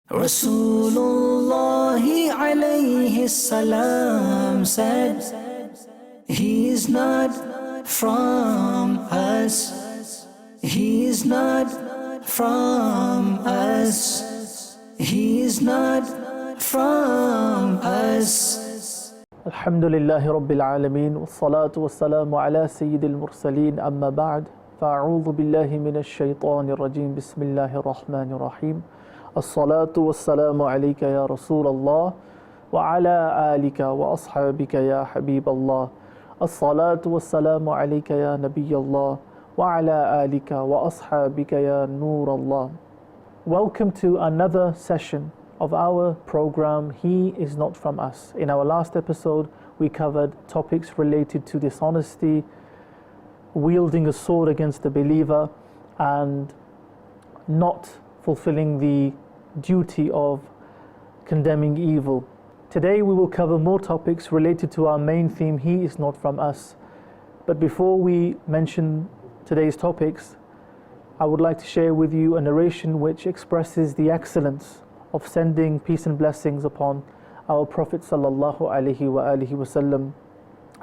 Rasulullah alayhi salam said, He is not from us, He is not from us, He is not from us. Alhamdulillahi Rabbil Alameen, wassalatu wassalamu ala Sayyidil Mursaleen, amma ba'd, fa'a'udhu billahi minash shaytanir rajim, bismillahir rahmanir rahim. As-salatu wassalamu alayka ya Rasulallah, wa ala alika wa ashabika ya Habiballah. As-salatu wassalamu alayka ya Nabiyallah, wa ala alika wa ashabika ya Nurallah. Welcome to another session of our program, He is Not From Us. In our last episode, we covered topics related to dishonesty, wielding a sword against the believer, and not fulfilling the duty of condemning evil. Today we will cover more topics related to our main theme, He is Not From Us. But before we mention today's topics, I would like to share with you a narration which expresses the excellence of sending peace and blessings upon our Prophet sallallahu alaihi wasallam.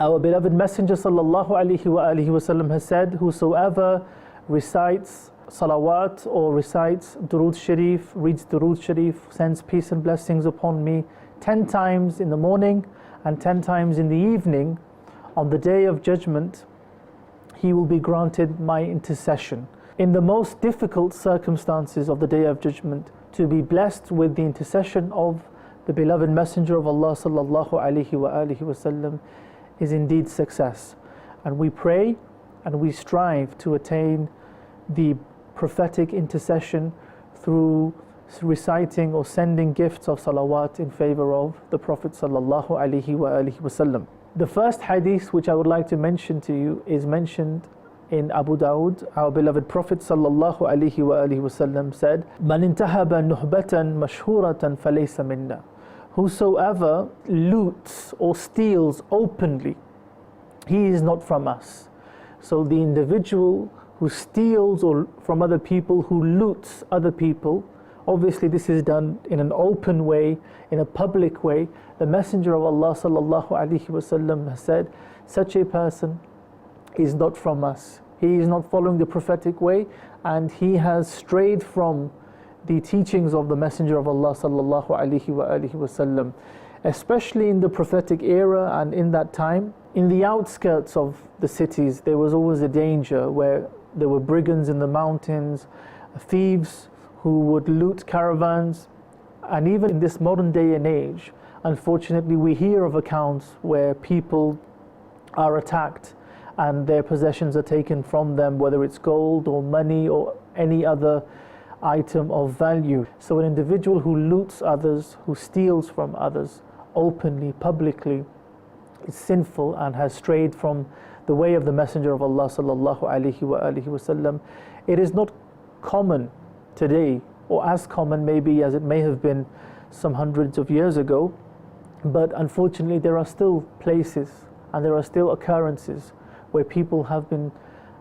Our beloved Messenger sallallahu alaihi wasallam has said, whosoever recites salawat or recites durood sharif, reads durood sharif, sends peace and blessings upon me 10 times in the morning and 10 times in the evening, on the day of judgment he will be granted my intercession. In the most difficult circumstances of the day of judgment, to be blessed with the intercession of the beloved Messenger of Allah sallallahu alaihi wasallam is indeed success. And we pray and we strive to attain the prophetic intercession through reciting or sending gifts of salawat in favor of the Prophet sallallahu alaihi wasallam. The first hadith which I would like to mention to you is mentioned in Abu Dawud. Our beloved Prophet sallallahu alaihi wasallam said, "Man intahaba nuhbatan mashhuratan falaysa minna." Whosoever loots or steals openly, he is not from us. So the individual who steals or from other people, who loots other people, obviously this is done in an open way, in a public way. The Messenger of Allah sallallahu alaihi wasallam has said, such a person is not from us. He is not following the prophetic way, and he has strayed from the teachings of the Messenger of Allah sallallahu alaihi wasallam. Especially in the prophetic era and in that time, in the outskirts of the cities, there was always a danger where there were brigands in the mountains, thieves who would loot caravans. And even in this modern day and age, unfortunately, we hear of accounts where people are attacked and their possessions are taken from them, whether it's gold or money or any other item of value. So an individual who loots others, who steals from others openly, publicly, is sinful and has strayed from the way of the Messenger of Allah sallallahu alaihi wasallam. It is not common today, or as common maybe as it may have been some hundreds of years ago, but unfortunately there are still places and there are still occurrences where people have been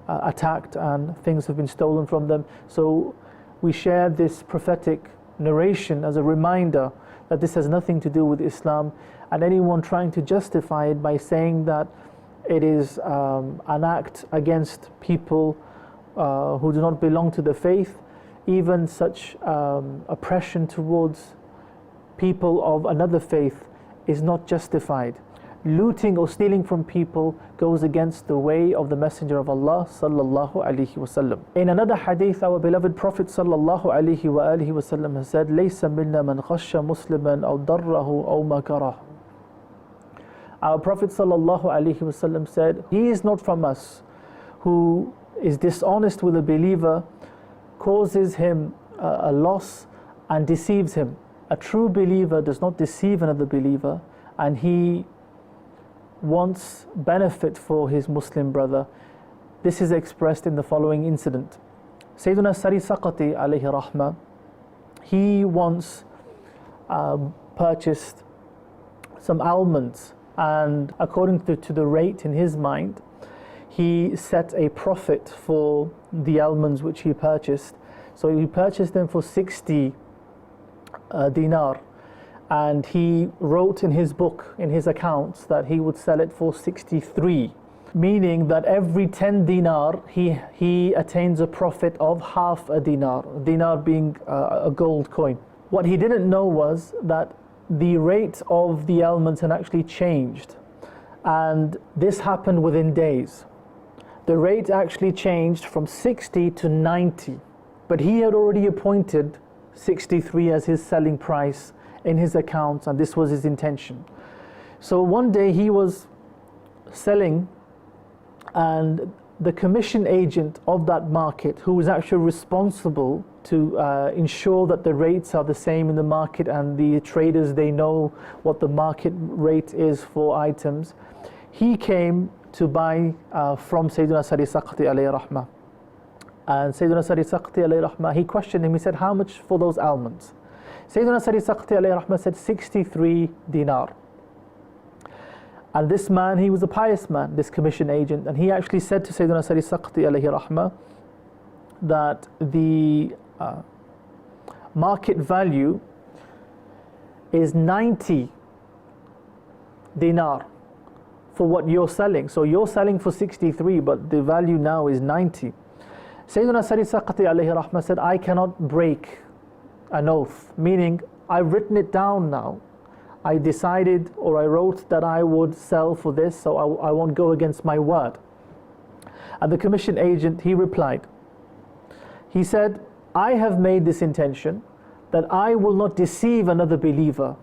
attacked and things have been stolen from them. So we share this prophetic narration as a reminder that this has nothing to do with Islam, and anyone trying to justify it by saying that it is an act against people who do not belong to the faith, even such oppression towards people of another faith is not justified. Looting or stealing from people goes against the way of the Messenger of Allah sallallahu alaihi wasallam. In another hadith, our beloved Prophet sallallahu alaihi wasallam has said, "Laysa minna man khasha musliman aw darrahu aw makarahu." Our Prophet sallallahu alaihi wasallam said, he is not from us who is dishonest with a believer, causes him a loss and deceives him. A true believer does not deceive another believer, and he wants benefit for his Muslim brother. This is expressed in the following incident. Sayyiduna Sari Saqati alayhi rahmah, he once purchased some almonds, and according to the rate in his mind, he set a profit for the almonds which he purchased. So he purchased them for 60 dinar, and he wrote in his book, in his accounts, that he would sell it for 63, meaning that every 10 dinar he attains a profit of half a dinar being a gold coin. What he didn't know was that the rate of the almonds had actually changed, and this happened within days. The rate actually changed from 60 to 90, but he had already appointed 63 as his selling price in his accounts, and this was his intention. So one day he was selling, and the commission agent of that market, who was actually responsible to ensure that the rates are the same in the market, and the traders, they know what the market rate is for items, he came to buy from Sayyidina Sari Saqti alayhi rahmah. And Sayyidina Sari Saqti alayhi rahmah, he questioned him, he said, how much for those almonds? Sayyidina Sari Saqti alayhi rahmah said 63 dinar. And this man, he was a pious man, this commission agent, and he actually said to Sayyidina Sari Saqti alayhi rahmah that the market value is 90 dinar for what you're selling. So you're selling for 63, but the value now is 90. Sayyidina Sari Saqati alayhi rahmah said, I cannot break an oath, meaning I've written it down now. I decided, or I wrote that I would sell for this, so I won't go against my word. And the commission agent, he replied, he said, I have made this intention that I will not deceive another believer.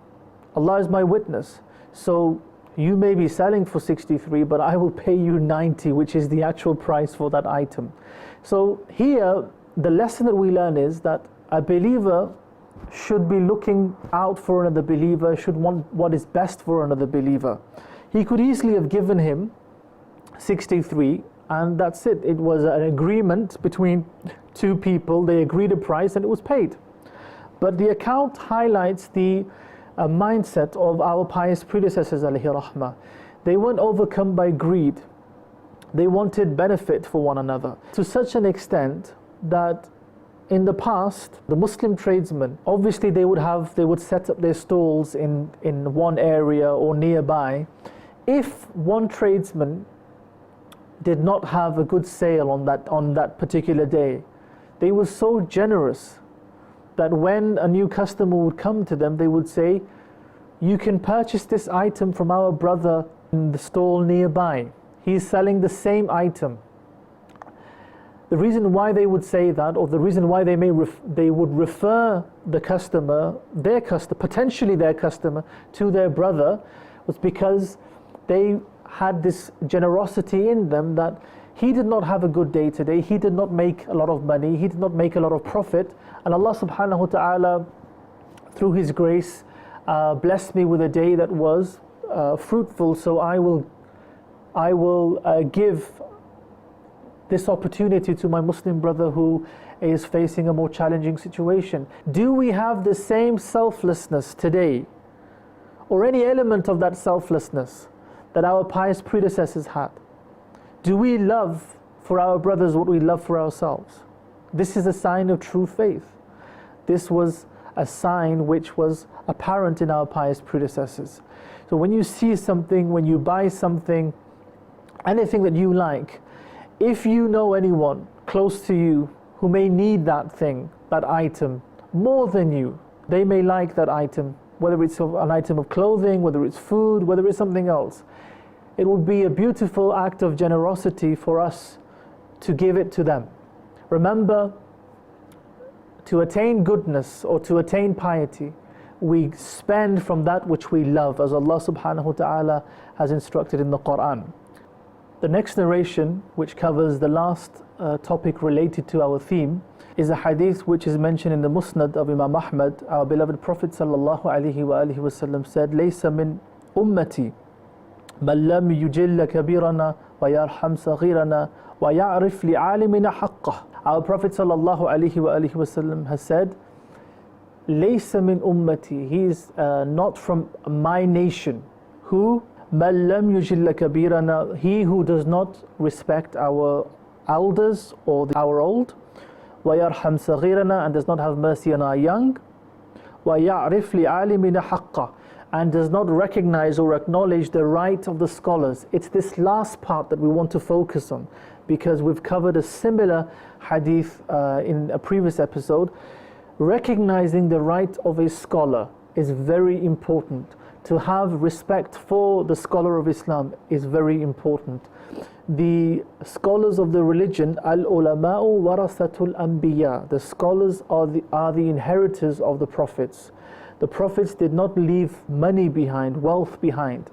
Allah is my witness. So you may be selling for 63, but I will pay you 90, which is the actual price for that item. So here, the lesson that we learn is that a believer should be looking out for another believer, should want what is best for another believer. He could easily have given him 63, and that's it. It was an agreement between two people. They agreed a price and it was paid. But the account highlights the mindset of our pious predecessors alayhi rahmah. They weren't overcome by greed. They wanted benefit for one another, to such an extent that in the past, the Muslim tradesmen, obviously they would set up their stalls in one area or nearby. If one tradesman did not have a good sale on that particular day, they were so generous that when a new customer would come to them, they would say, you can purchase this item from our brother in the stall nearby. He's selling the same item. The reason why they would say that, or the reason why they would refer the customer, potentially their customer, to their brother, was because they had this generosity in them that he did not have a good day today, he did not make a lot of money, he did not make a lot of profit, and Allah subhanahu wa ta'ala, through His grace, blessed me with a day that was fruitful, so I will give this opportunity to my Muslim brother who is facing a more challenging situation. Do we have the same selflessness today, or any element of that selflessness that our pious predecessors had? Do we love for our brothers what we love for ourselves? This is a sign of true faith. This was a sign which was apparent in our pious predecessors. So when you see something, when you buy something, anything that you like, if you know anyone close to you who may need that thing, that item, more than you, they may like that item, whether it's an item of clothing, whether it's food, whether it's something else, it would be a beautiful act of generosity for us to give it to them. Remember, to attain goodness or to attain piety, we spend from that which we love, as Allah subhanahu wa ta'ala has instructed in the Quran. The next narration, which covers the last topic related to our theme, is a hadith which is mentioned in the Musnad of Imam Ahmad. Our beloved Prophet sallallahu alaihi wasallam said, "Laysa min ummati man lam yujilla kabirana wa yarham saghirana wa ya'rif li'alimina haqqah." Our Prophet sallallahu alaihi wasallam has said, "Laysa min ummati," he is not from my nation. Who? مَنْ لَمْ يُجِلَّ كَبِيرَنَا, he who does not respect our elders or our old, وَيَرْحَمْ صَغِيرَنَا, and does not have mercy on our young, وَيَعْرِفْ لِعَالِمِنَ حَقَّهُ, and does not recognize or acknowledge the right of the scholars. It's this last part that we want to focus on, because we've covered a similar hadith in a previous episode. Recognizing the right of a scholar is very important. To have respect for the scholar of Islam is very important. The scholars of the religion, al-ulama'u warasatul anbiya, the scholars are the inheritors of the prophets. The prophets did not leave money behind, wealth behind.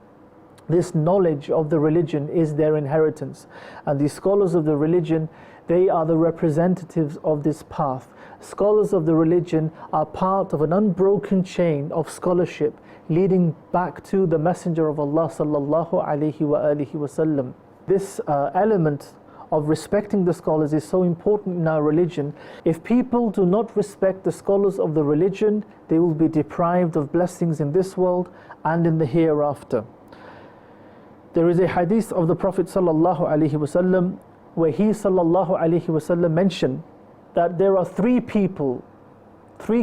This knowledge of the religion is their inheritance. And the scholars of the religion, they are the representatives of this path. Scholars of the religion are part of an unbroken chain of scholarship leading back to the Messenger of Allah sallallahu alaihi wasallam. This element of respecting the scholars is so important in our religion. If people do not respect the scholars of the religion, they will be deprived of blessings in this world and in the hereafter. There is a hadith of the Prophet sallallahu alaihi wasallam where he sallallahu alaihi wasallam mentioned that there are three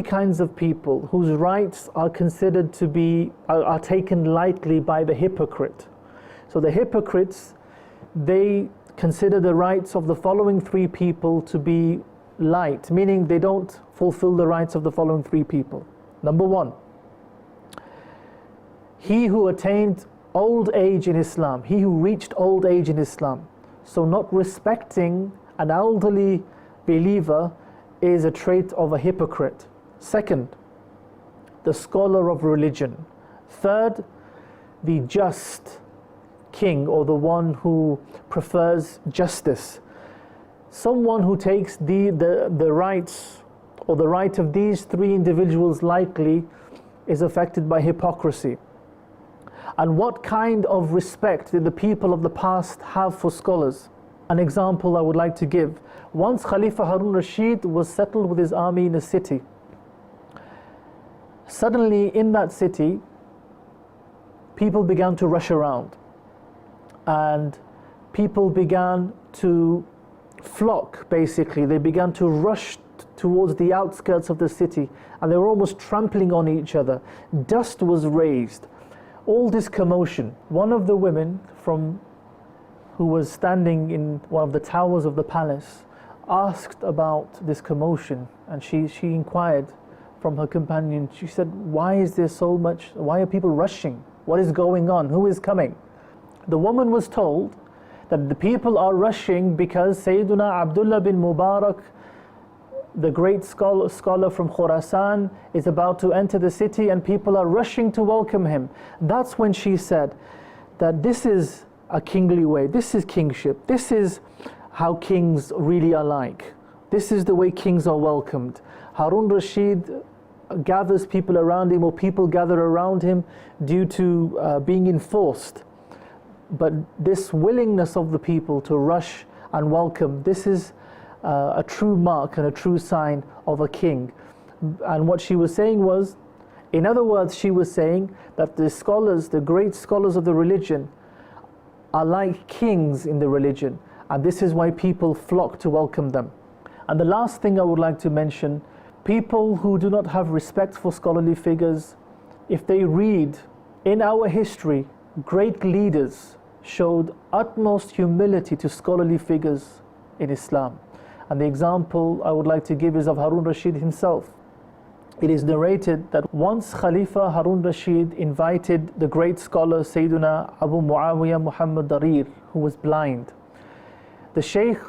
kinds of people whose rights are considered to be, are taken lightly by the hypocrite. So the hypocrites, they consider the rights of the following three people to be light, meaning they don't fulfill the rights of the following three people. Number one, he who attained old age in Islam, he who reached old age in Islam. So not respecting an elderly believer is a trait of a hypocrite. Second, the scholar of religion. Third, the just king, or the one who prefers justice. Someone who takes the rights or the right of these three individuals lightly is affected by hypocrisy. And what kind of respect did the people of the past have for scholars? An example I would like to give. Once Khalifa Harun Rashid was settled with his army in a city. Suddenly in that city, people began to rush around. And people began to flock, basically. They began to rush towards the outskirts of the city. And they were almost trampling on each other. Dust was raised. All this commotion. One of the women who was standing in one of the towers of the palace asked about this commotion, and she inquired from her companion. She said, why is there so much, why are people rushing? What is going on? Who is coming? The woman was told that the people are rushing because Sayyiduna Abdullah bin Mubarak, the great scholar from Khurasan, is about to enter the city and people are rushing to welcome him. That's when she said that this is a kingly way, this is kingship, this is how kings really are like. This is the way kings are welcomed. Harun Rashid gathers people around him, or people gather around him due to being enforced. But this willingness of the people to rush and welcome, this is a true mark and a true sign of a king. And what she was saying was, in other words, she was saying that the scholars, the great scholars of the religion, are like kings in the religion, and this is why people flock to welcome them. And the last thing I would like to mention, people who do not have respect for scholarly figures, if they read in our history, great leaders showed utmost humility to scholarly figures in Islam. And the example I would like to give is of Harun Rashid himself. It is narrated that once Khalifa Harun Rashid invited the great scholar Sayyiduna Abu Muawiyah Muhammad Darir, who was blind. The Shaykh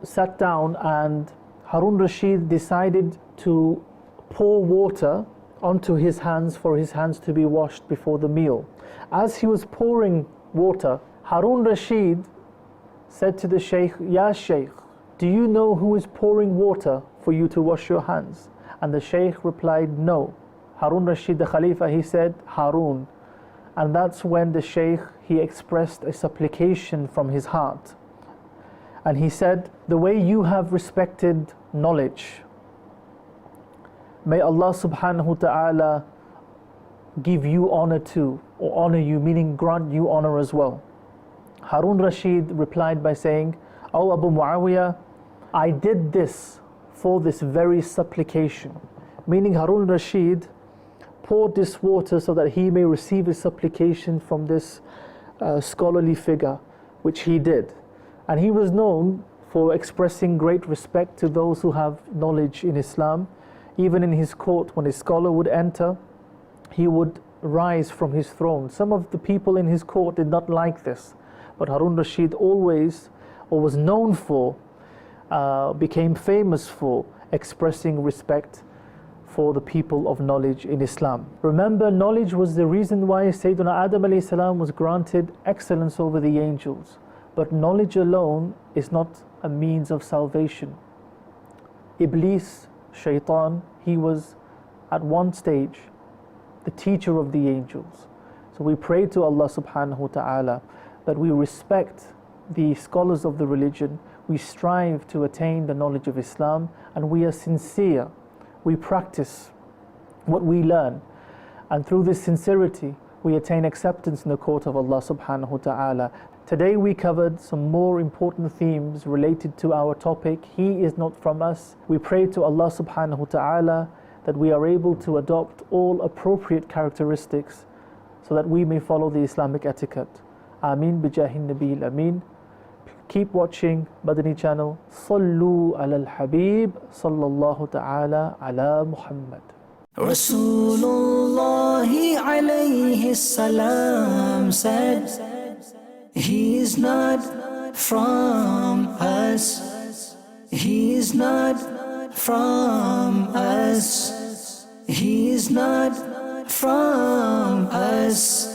sat down and Harun Rashid decided to pour water onto his hands for his hands to be washed before the meal. As he was pouring water, Harun Rashid said to the Shaykh, Ya Shaykh, do you know who is pouring water for you to wash your hands? And the Shaykh replied, no. Harun Rashid, the Khalifa, he said, Harun. And that's when the Shaykh, he expressed a supplication from his heart. And he said, the way you have respected knowledge, may Allah subhanahu wa ta'ala give you honor too, or honor you, meaning grant you honor as well. Harun Rashid replied by saying, O Abu Muawiyah, I did this for this very supplication, meaning Harun Rashid poured this water so that he may receive his supplication from this scholarly figure, which he did. And he was known for expressing great respect to those who have knowledge in Islam. Even in his court, when a scholar would enter, he would rise from his throne. Some of the people in his court did not like this, but Harun Rashid always, or was known for, became famous for expressing respect for the people of knowledge in Islam. Remember, knowledge was the reason why Sayyidina Adam alayhi salam was granted excellence over the angels. But knowledge alone is not a means of salvation. Iblis, Shaitan, he was at one stage the teacher of the angels. So we pray to Allah subhanahu wa ta'ala that we respect the scholars of the religion, we strive to attain the knowledge of Islam, and we are sincere. We practice what we learn, and through this sincerity we attain acceptance in the court of Allah subhanahu wa ta'ala. Today we covered some more important themes related to our topic, He is not from us. We pray to Allah subhanahu wa ta'ala that we are able to adopt all appropriate characteristics so that we may follow the Islamic etiquette. Ameen bijahin Nabil Ameen. Keep watching Madani Channel. Sallu ala al-Habib sallallahu ta'ala ala Muhammad. Rasulullah alayhi salam said, He is not from us. He is not from us. He is not from us.